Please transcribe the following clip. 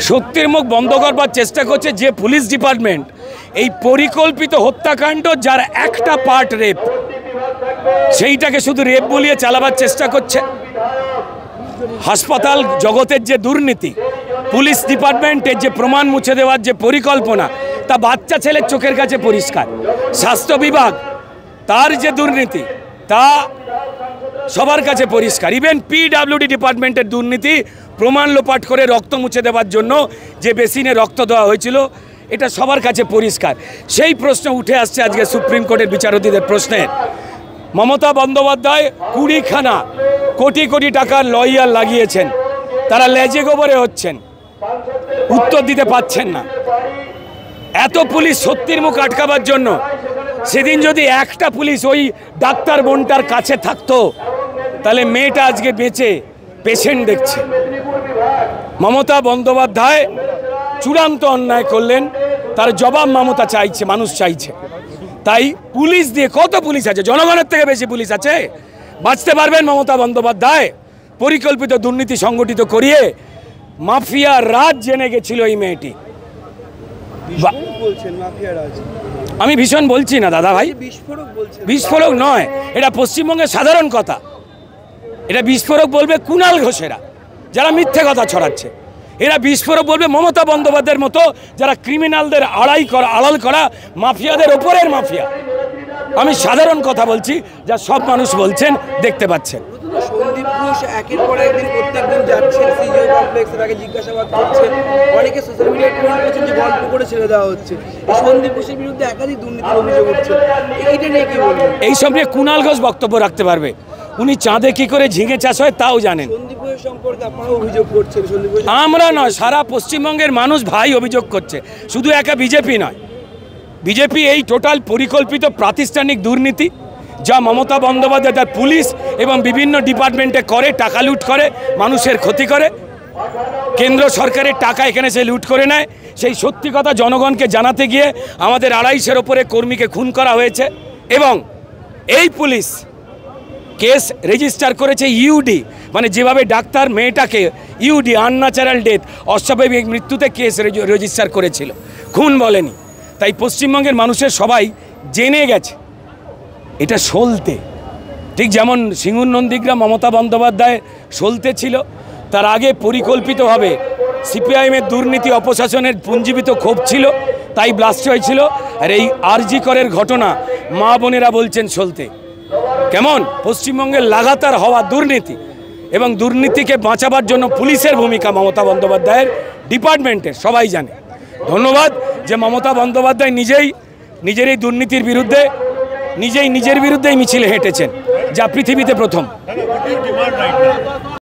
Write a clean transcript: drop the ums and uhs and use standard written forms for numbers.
সত্যের মুখ বন্ধ করবার চেষ্টা করছে যে পুলিশ ডিপার্টমেন্ট এই পরিকল্পিত হত্যাকাণ্ড যার একটা পার্ট রেপ, সেইটাকে শুধু রেপ বলিয়ে চালাবার চেষ্টা করছে। হাসপাতাল জগতের যে দুর্নীতি, পুলিশ ডিপার্টমেন্টের যে প্রমাণ মুছে দেওয়ার যে পরিকল্পনা, তা বাচ্চা ছেলের চোখের কাছে পরিষ্কার। স্বাস্থ্য বিভাগ তার যে দুর্নীতি তা সবার কাছে পরিষ্কার। ইভেন পিডব্লিউডি ডিপার্টমেন্টের দুর্নীতি প্রমাণ লোপাট করে রক্ত মুছে দেওয়ার জন্য যে বেসিনে রক্ত দেওয়া হয়েছিল, এটা সবার কাছে পরিষ্কার। সেই প্রশ্ন উঠে আসছে আজকে সুপ্রিম কোর্টের বিচারপতিদের প্রশ্নের। মমতা বন্দ্যোপাধ্যায় 20খানা কোটি কোটি টাকার লয়ার লাগিয়েছেন, তারা লেজে গোবরে হচ্ছেন, উত্তর দিতে পাচ্ছেন না। এত পুলিশ সত্যির মুখ আটকাবার জন্য সেদিন যদি একটা পুলিশ ওই ডাক্তার বোনটার কাছে থাকতো, তাহলে মেয়েটা আজকে বেঁচে পেশেন্ট দেখছে। মমতা বন্দ্যোপাধ্যায় চূড়ান্ত অন্যায় করলেন, তার জবাব মমতা চাইছে, মানুষ চাইছে। তাই পুলিশ দিয়ে, কত পুলিশ আছে, জনগণের থেকে বেশি পুলিশ আছে, বাঁচতে পারবেন মমতা বন্দ্যোপাধ্যায়? পরিকল্পিত দুর্নীতি সংগঠিত করিয়ে মাফিয়া রাজ জেনে গেছিল এই মেয়েটি। আমি ভীষণ বলছি না দাদা ভাই, বিস্ফোরক নয়, এটা পশ্চিমবঙ্গের সাধারণ কথা। এটা বিস্ফোরক বলবে কুণাল ঘোষেরা, যারা মিথ্যে কথা ছড়াচ্ছে। এরা বিস্ফোরক বলবে মমতা বন্দ্যোপাধ্যায়ের মতো যারা ক্রিমিনালদের আড়াল করা মাফিয়াদের ওপরের মাফিয়া। আমি সাধারণ কথা বলছি, যা সব মানুষ বলছেন, দেখতে পাচ্ছেন। সন্দীপ ঘোষ একের পর একদিন প্রত্যেকদিন যাচ্ছেন সিজিও কমপ্লেক্সে, তাকে জিজ্ঞাসাবাদ করছেন। অনেকে সোশ্যাল মিডিয়ায় ট্রোল করছেন যে গল্প করে ছেড়ে দেওয়া হচ্ছে। এই সন্দীপ ঘোষের বিরুদ্ধে একাধিক দুর্নীতির অভিযোগ উঠছে, এইটা নিয়ে কি বলবেন? এইসব নিয়ে কুণাল ঘোষ বক্তব্য রাখতে পারবে। উনি চাঁদে কি করে ঝিঙে চাষ হয় তাও জানেন। সন্দীপ ঘোষ সম্পর্কে আপনারা অভিযোগ করছেন? আমরা নয়, সারা পশ্চিমবঙ্গের মানুষ ভাই অভিযোগ করছে, শুধু একা বিজেপি নয়। বিজেপি এই টোটাল পরিকল্পিত প্রাতিষ্ঠানিক দুর্নীতি যা মমতা বন্দ্যোপাধ্যায় তার পুলিশ এবং বিভিন্ন ডিপার্টমেন্টে করে, টাকা লুট করে, মানুষের ক্ষতি করে, কেন্দ্র সরকারের টাকা এখানে সে লুট করে নেয়। সেই সত্যি কথা জনগণকে জানাতে গিয়ে আমাদের 250-এর ওপরে কর্মীকে খুন করা হয়েছে। এবং এই পুলিশ কেস রেজিস্টার করেছে ইউডি, মানে যেভাবে ডাক্তার মেয়েটাকে ইউডি আনন্যাচারাল ডেথ, অস্বাভাবিক মৃত্যুতে কেস রেজিস্টার করেছিল, খুন বলেনি। তাই পশ্চিমবঙ্গের মানুষের সবাই জেনে গেছে এটা সলতে। ঠিক যেমন সিঙ্গুর নন্দীগ্রাম মমতা বন্দ্যোপাধ্যায় সলতে ছিল, তার আগে পরিকল্পিতভাবে সিপিআইএমের দুর্নীতি অপশাসনের পুঞ্জীবিত ক্ষোভ ছিল, তাই ব্লাস্ট হয়েছিল। আর এই আরজি করের ঘটনা মা বোনেরা বলছেন সলতে। কেমন পশ্চিমবঙ্গের লাগাতার হওয়া দুর্নীতি এবং দুর্নীতিকে বাঁচাবার জন্য পুলিশের ভূমিকা মমতা বন্দ্যোপাধ্যায়ের ডিপার্টমেন্টের সবাই জানে। ধন্যবাদ যে মমতা বন্দ্যোপাধ্যায় নিজের এই দুর্নীতির বিরুদ্ধে নিজের বিরুদ্ধেই মিছিলে হেঁটেছেন, যা পৃথিবীতে প্রথম।